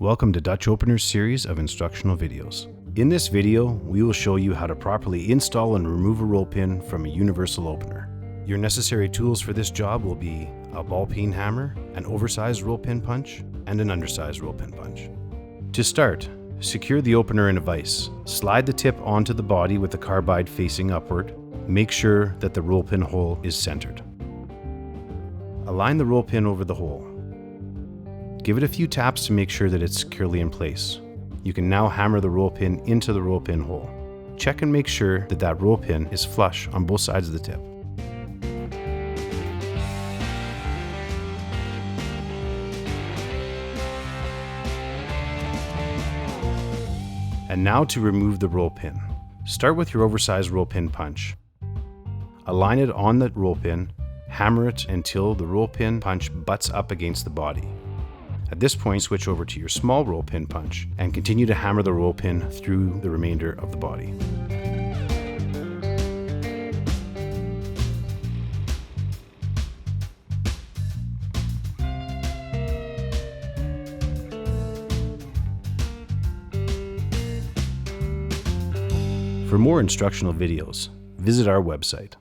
Welcome to Dutch Opener's series of instructional videos. In this video, we will show you how to properly install and remove a roll pin from a universal opener. Your necessary tools for this job will be a ball peen hammer, an oversized roll pin punch, and an undersized roll pin punch. To start, secure the opener in a vise. Slide the tip onto the body with the carbide facing upward. Make sure that the roll pin hole is centered. Align the roll pin over the hole. Give it a few taps to make sure that it's securely in place. You can now hammer the roll pin into the roll pin hole. Check and make sure that that roll pin is flush on both sides of the tip. And now to remove the roll pin. Start with your oversized roll pin punch. Align it on the roll pin, hammer it until the roll pin punch butts up against the body. At this point, switch over to your small roll pin punch and continue to hammer the roll pin through the remainder of the body. For more instructional videos, visit our website.